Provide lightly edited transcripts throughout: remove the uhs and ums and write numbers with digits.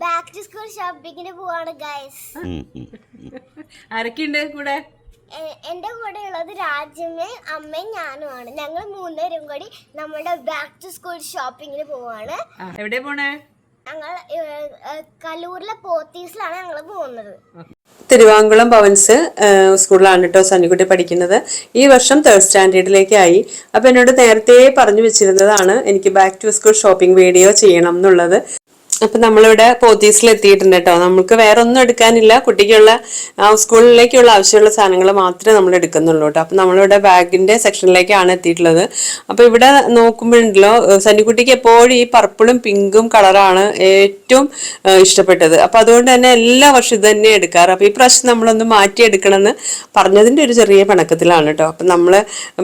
Back to school ഷോപ്പിങ്ങിന് പോവാണ് guys. ആരൊക്കെയുണ്ട് കൂടെ? എന്റെ കൂടെ ഉള്ളത് രാജ്യമ്മയും അമ്മയും ഞാനുമാണ്. ഞങ്ങൾ മൂന്നുപേരും കൂടി നമ്മുടെ ബാക്ക് ടു സ്കൂൾ ഷോപ്പിങ്ങിന് പോവാണ്. എവിടെ പോണേ? ഞങ്ങൾ കലൂരിലെ പോത്തീസിലാണ് ഞങ്ങൾ പോകുന്നത്. തിരുവാങ്കുളം ഭവൻസ് സ്കൂളിലാണ് കേട്ടോ സന്നിക്കുട്ടി പഠിക്കുന്നത്. ഈ വർഷം 3rd സ്റ്റാൻഡേർഡിലേക്കായി. അപ്പം എന്നോട് നേരത്തെ പറഞ്ഞു വെച്ചിരുന്നതാണ് എനിക്ക് back to school shopping video ചെയ്യണം എന്നുള്ളത്. അപ്പം നമ്മളിവിടെ പോത്തീസിൽ എത്തിയിട്ടുണ്ട് കേട്ടോ. നമുക്ക് വേറെ ഒന്നും എടുക്കാനില്ല, കുട്ടിക്കുള്ള സ്കൂളിലേക്കുള്ള ആവശ്യമുള്ള സാധനങ്ങൾ മാത്രമേ നമ്മൾ എടുക്കുന്നുള്ളൂ കേട്ടോ. അപ്പം നമ്മളിവിടെ ബാഗിൻ്റെ സെക്ഷനിലേക്കാണ് എത്തിയിട്ടുള്ളത്. അപ്പോൾ ഇവിടെ നോക്കുമ്പോഴുണ്ടല്ലോ സന്നിക്കുട്ടിക്ക് എപ്പോഴും ഈ പർപ്പിളും പിങ്കും കളറാണ് ഏറ്റവും ഇഷ്ടപ്പെട്ടത്. അപ്പം അതുകൊണ്ട് തന്നെ എല്ലാ വർഷവും ഇത് തന്നെ എടുക്കാറ്. അപ്പോൾ ഈ പ്രാവശ്യം നമ്മളൊന്ന് മാറ്റിയെടുക്കണമെന്ന് പറഞ്ഞതിൻ്റെ ഒരു ചെറിയ പിണക്കത്തിലാണ് കേട്ടോ. അപ്പം നമ്മൾ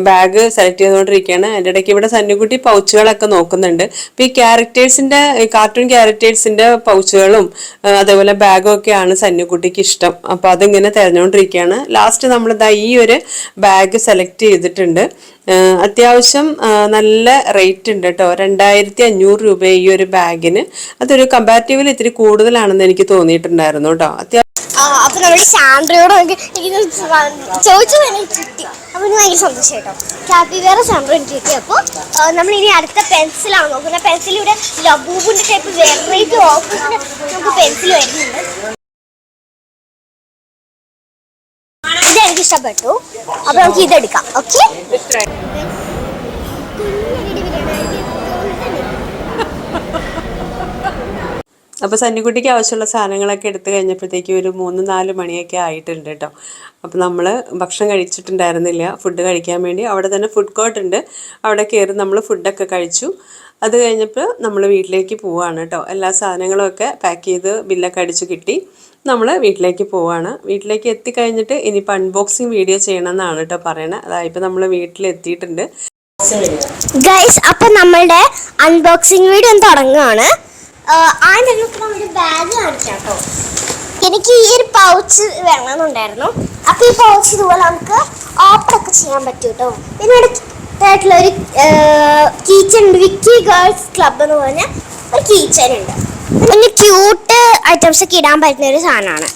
ബാഗ് സെലക്ട് ചെയ്തുകൊണ്ടിരിക്കുകയാണ്. അതിൻ്റെ ഇടയ്ക്ക് ഇവിടെ സന്നിക്കുട്ടി പൗച്ചുകളൊക്കെ നോക്കുന്നുണ്ട്. അപ്പോൾ ഈ ക്യാരക്ടേഴ്സിൻ്റെ കാർട്ടൂൺ ക്യാരക്ടേഴ്സിന്റെ പൗച്ചുകളും അതേപോലെ ബാഗും ഒക്കെയാണ് സന്നുകുട്ടിക്ക് ഇഷ്ടം. അപ്പൊ അതിങ്ങനെ തിരഞ്ഞുകൊണ്ടിരിക്കുകയാണ്. ലാസ്റ്റ് നമ്മൾ ഈ ഒരു ബാഗ് സെലക്ട് ചെയ്തിട്ടുണ്ട്. അത്യാവശ്യം നല്ല റേറ്റ് ഉണ്ട് കേട്ടോ. 2500 രൂപ ഈ ഒരു ബാഗിന്. അതൊരു കമ്പാരിറ്റീവ്ലി ഇത്തിരി കൂടുതലാണെന്ന് എനിക്ക് തോന്നിയിട്ടുണ്ടായിരുന്നു കേട്ടോ. അപ്പൊ നമ്മുടെ സാൻഡ്രയോട് ചോദിച്ചു കിട്ടി. അപ്പൊ എനിക്ക് ഭയങ്കര സന്തോഷം കേട്ടോ. കാപ്പിവേറെ സാൻഡ്രോ എനിക്ക് കിട്ടി. അപ്പോൾ നമ്മൾ ഇനി അടുത്ത പെൻസിലാണ് നോക്കുന്നത്. പെൻസിൽ ഇവിടെ ലബൂബിന്റെ ടൈപ്പ് വെറൈറ്റി ഓഫീസിന് നമുക്ക് പെൻസിൽ വരുന്നുണ്ട്. ഇത് എനിക്ക് ഇഷ്ടപ്പെട്ടു. അപ്പൊ നമുക്ക് ഇതെടുക്കാം. ഓക്കെ, അപ്പോൾ സന്നിക്കുട്ടിക്ക് ആവശ്യമുള്ള സാധനങ്ങളൊക്കെ എടുത്തു കഴിഞ്ഞപ്പോഴത്തേക്കും ഒരു 3-4 മണിയൊക്കെ ആയിട്ടുണ്ട് കേട്ടോ. അപ്പോൾ നമ്മൾ ഭക്ഷണം കഴിച്ചിട്ടുണ്ടായിരുന്നില്ല. ഫുഡ് കഴിക്കാൻ വേണ്ടി അവിടെ തന്നെ ഫുഡ് കോർട്ട് ഉണ്ട്. അവിടെ കയറി നമ്മൾ ഫുഡൊക്കെ കഴിച്ചു. അത് കഴിഞ്ഞപ്പോൾ നമ്മൾ വീട്ടിലേക്ക് പോവുകയാണ് കേട്ടോ. എല്ലാ സാധനങ്ങളുമൊക്കെ പാക്ക് ചെയ്ത് ബില്ലൊക്കെ അടിച്ച് കിട്ടി. നമ്മൾ വീട്ടിലേക്ക് പോവുകയാണ്. വീട്ടിലേക്ക് എത്തിക്കഴിഞ്ഞിട്ട് ഇനിയിപ്പോൾ അൺബോക്സിങ് വീഡിയോ ചെയ്യണമെന്നാണ് കേട്ടോ പറയണത്. അതായത് ഇപ്പോൾ നമ്മൾ വീട്ടിലെത്തിയിട്ടുണ്ട് ഗൈസ്. അപ്പം നമ്മളുടെ അൺബോക്സിങ് വീഡിയോ തുടങ്ങുകയാണ്. ആദ്യം നമുക്ക് നമ്മുടെ ബാഗ് കാണിക്കാം കേട്ടോ. എനിക്ക് ഈ ഒരു പൗച്ച് വേണമെന്നുണ്ടായിരുന്നു. അപ്പോൾ ഈ പൗച്ച് ഇതുപോലെ നമുക്ക് ഓപ്പണൊക്കെ ചെയ്യാൻ പറ്റും കേട്ടോ. പിന്നെ ആയിട്ടുള്ള ഒരു കീച്ചൻ ഉണ്ട്. വിക്കി ഗേൾസ് ക്ലബ് എന്ന് പറഞ്ഞ ഒരു കീച്ചൻ ഉണ്ട്. പിന്നെ ക്യൂട്ട് ഐറ്റംസ് ഒക്കെ ഇടാൻ പറ്റുന്ന ഒരു സാധനമാണ്.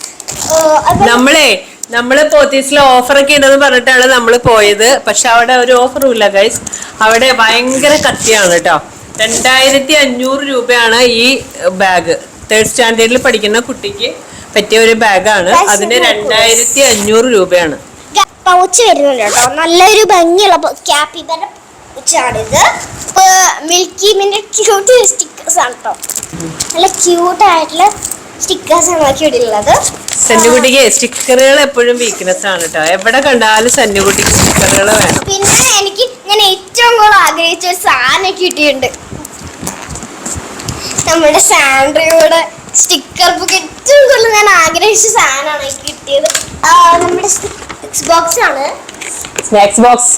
നമ്മള് പോത്തീസിലെ ഓഫറൊക്കെ ഉണ്ടെന്ന് പറഞ്ഞിട്ടാണ് നമ്മൾ പോയത്. പക്ഷെ അവിടെ ഒരു ഓഫറും ഇല്ല ഗൈസ്. അവിടെ ഭയങ്കര കത്തിയാണ് കേട്ടോ. 2500 രൂപയാണ് ഈ ബാഗ്. 3rd സ്റ്റാൻഡേർഡിൽ പഠിക്കുന്ന കുട്ടിക്ക് പറ്റിയ ഒരു ബാഗാണ്. അതിന് 2500 രൂപയാണ്. പൗച്ച് വരുന്നുണ്ട് കേട്ടോ. നല്ലൊരു ഭംഗിയുള്ള ക്യാപ്പിബറിന്റെ പൗച്ചാണിത്. മിൽക്കി മിന്റെ ക്യൂട്ട് സ്റ്റിക്കേഴ്സ് ആണ് കേട്ടോ. നല്ല ക്യൂട്ട് ആയിട്ടുള്ള സ്റ്റിക്കേഴ്സ് ആണ് നോക്കിയിട്ടുള്ളത്. സന്നുകുട്ടിക്ക് സ്റ്റിക്കറുകൾ എപ്പോഴും വീക്ക്നെസ് ആണ് കേട്ടോ. എവിടെ കണ്ടാലും സന്നുകുട്ടിക്ക് സ്റ്റിക്കറുകൾ വേണം. പിന്നെ ഞാൻ ഏറ്റവും കൂടുതൽ ആഗ്രഹിച്ച ഒരു സാധനം കിട്ടിയിട്ടുണ്ട്. നമ്മുടെ സാൻഡ്രയുടെ സ്റ്റിക്കർ ബുക്ക് ഏറ്റവും കൂടുതൽ ഞാൻ ആഗ്രഹിച്ച സാധനമാണ് കിട്ടിയത്. നമ്മുടെ സ്നാക്സ് ബോക്സ് ആണ്. സ്നാക്സ് ബോക്സ്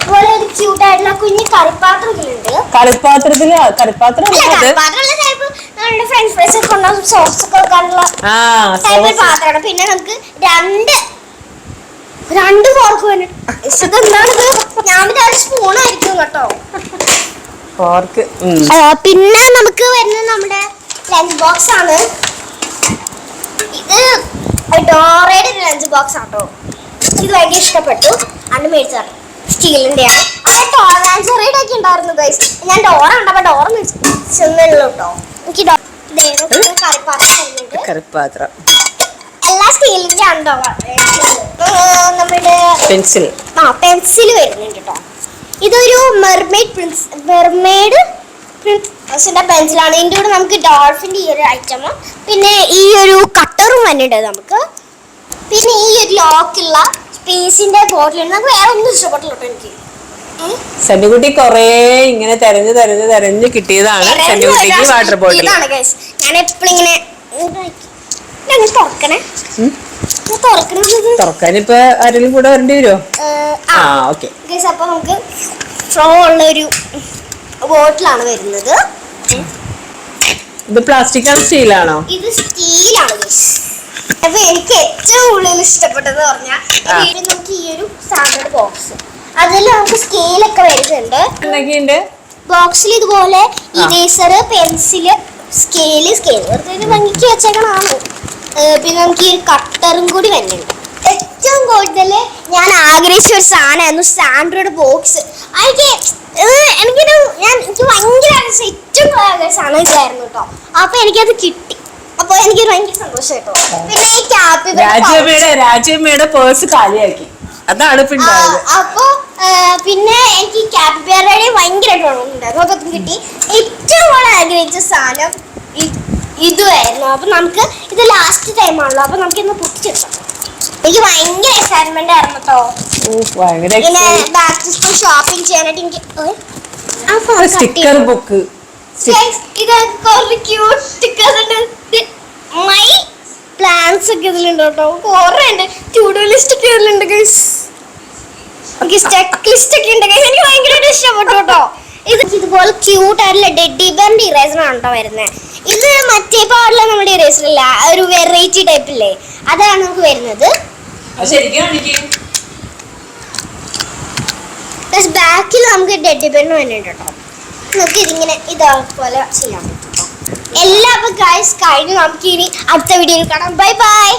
അതുപോലെ ഒരു ക്യൂട്ട് ആയിട്ടുള്ള കുഞ്ഞു കളിപ്പാത്രങ്ങളുണ്ട്. നമ്മുടെ ഫ്രണ്ട്സ് ഫ്രൈസ് ഒക്കെ ഉണ്ടാകും സോസ് ഒക്കെ വെക്കാനുള്ള പാത്രമാണ്. പിന്നെ നമുക്ക് രണ്ട് ഫോർക്ക് വേണ്ടിട്ട്. ഇതെന്താണിത്? ഞാൻ വിചാരിച്ച സ്പൂണായിരിക്കും കേട്ടോ. പിന്നെ നമുക്ക് വരുന്നത് നമ്മുടെ ലഞ്ച് ബോക്സ് ആണ്. ഇത് ഡോറയുടെ ഒരു ലഞ്ച് ബോക്സ് ആട്ടോ. ഇത് ഭയങ്കര ഇഷ്ടപ്പെട്ടു. അന്ന് മേടിച്ചാണ്. സ്റ്റീലിന്റെയാണ്. അവിടെ ടോം ആൻഡ് ജെറിയുടെ ഒക്കെ ഉണ്ടായിരുന്നു ഗൈസ്. ഞാൻ ഡോറ കണ്ടപ്പോ ഡോറ മേടിച്ചെന്നുള്ളൂ കേട്ടോ. എനിക്ക് കറിപ്പാത്രം എല്ലാ സ്റ്റീലിന്റെ ഉണ്ടോ. നമ്മുടെ പെൻസിൽ വരുന്നുണ്ട് കേട്ടോ. ഇതൊരു മെർമെയ്ഡ് പ്രിൻസിന്റെ പെൻസിലാണ്. ഇതിൻ്റെ കൂടെ നമുക്ക് ഡോൾഫിന്റെ ഈ ഒരു ഐറ്റമും പിന്നെ ഈ ഒരു കട്ടറും വന്നിട്ടുണ്ട് നമുക്ക്. പിന്നെ ഈ ഒരു ലോക്കുള്ള സ്പേസിന്റെ ബോട്ടിലുണ്ട്. നമുക്ക് വേറെ ഒന്നും ഇഷ്ടപ്പെട്ടില്ല കേട്ടോ. എനിക്ക് സന്നുകുട്ടി കൊറേ ഇങ്ങനെ തെരഞ്ഞു കിട്ടിയതാണ് സന്നുകുട്ടിക്ക് വാട്ടർ ബോട്ടിൽ. ഞാൻ എപ്പോഴും ഇങ്ങനെ തുറക്കാൻ ഇപ്പൊ ആരെങ്കിലും കൂടെ വരേണ്ടി വരുമോ? അപ്പൊ നമുക്ക് ഫ്ലോ ഉള്ള ഒരു ബോട്ടിലാണ് വരുന്നത്. ഇത് പ്ലാസ്റ്റിക് ആണോ സ്റ്റീലാണോ? ഇത് സ്റ്റീലാണ്. അപ്പൊ എനിക്ക് ഏറ്റവും കൂടുതൽ ഇഷ്ടപ്പെട്ടത് പറഞ്ഞാൽ നമുക്ക് ഈ ഒരു സ്റ്റാൻഡേർഡ് ബോക്സ്. അതിൽ നമുക്ക് സ്കെയിലൊക്കെ വരുന്നുണ്ട്. ബോക്സിൽ ഇതുപോലെ ഇറേസർ, പെൻസില്, സ്കെയില് വെറുതെ ഭംഗിക്ക് വെച്ചേക്കണാണ്. പിന്നെ നമുക്ക് ഈ കട്ടറും കൂടി വരുന്നുണ്ട്. ഏറ്റവും കൂടുതൽ ഞാൻ ആഗ്രഹിച്ച ഒരു സാധനമായിരുന്നു സാൻഡ്രോയുടെ ബോക്സ്. എനിക്ക് ഭയങ്കര ഏറ്റവും സാധനം ഇതായിരുന്നു കേട്ടോ. അപ്പൊ എനിക്കത് കിട്ടി. അപ്പൊ എനിക്ക് ഭയങ്കര സന്തോഷം കേട്ടോ. പിന്നെ ഈ രാജ്യമ്മയുടെ പേഴ്സ് കാലിയാക്കി, അതാണ് അപ്പൊ പിന്നെ എനിക്ക് ക്യാപിബറയുടെ ഭയങ്കരമായിട്ട് അപ്പൊ കിട്ടി. ഏറ്റവും കൂടുതൽ ആഗ്രഹിച്ച സാധനം ഇതുമായിരുന്നു. അപ്പൊ നമുക്ക് ഇത് ലാസ്റ്റ് ടൈം ആണല്ലോ, അപ്പൊ നമുക്ക് ഇന്ന് പൊട്ടിച്ചെടുക്കാം. എനിക്ക് ഭയങ്കര എക്സൈറ്റ്മെന്റ് ആയിരുന്നു കേട്ടോ. പിന്നെ ബാക്ക് ടു സ്കൂൾ ഷോപ്പിംഗ് ചെയ്യാനായിട്ട് എനിക്ക് സ്റ്റിക്കർ ബുക്ക്, ഇതൊക്കെ ക്യൂട്ട് സ്റ്റിക്കേഴ്സ് ഉണ്ട്. മൈ പ്ലാൻസ് ഒക്കെ ഇതിലുണ്ട് കേട്ടോ. കുറെ ഉണ്ട്. ടു ഡു ലിസ്റ്റ് ഒക്കെ ഇതിലുണ്ട് ഗൈസ്. ചെക്ക് ലിസ്റ്റ് ഒക്കെ ഉണ്ട് ഗൈസ്. എനിക്ക് ഭയങ്കരമായിട്ട് ഇഷ്ടപ്പെട്ടു കേട്ടോ. ഇതുപോലെ ക്യൂട്ട് ആയിട്ടുള്ള ഡെഡി ബെറിന്റെ ഇറേസർ ആണ് കേട്ടോ വരുന്നത്. ഇത് മറ്റേ പാടില്ല നമ്മുടെ ഇറേസർ ഇല്ല, ഒരു വെറൈറ്റി ടൈപ്പ് ഇല്ലേ, അതാണ് നമുക്ക് വരുന്നത്. ബാക്കിൽ നമുക്ക് ഡെഡി ബെറിന് വരുന്നുണ്ട് കേട്ടോ. നമുക്ക് ഇതിങ്ങനെ ഇതേപോലെ ചെയ്യാൻ പറ്റും കേട്ടോ. എല്ലാ ഗൈസ് കഴിഞ്ഞു. നമുക്ക് ഇനി അടുത്ത വീഡിയോയിൽ കാണാം. Bye bye.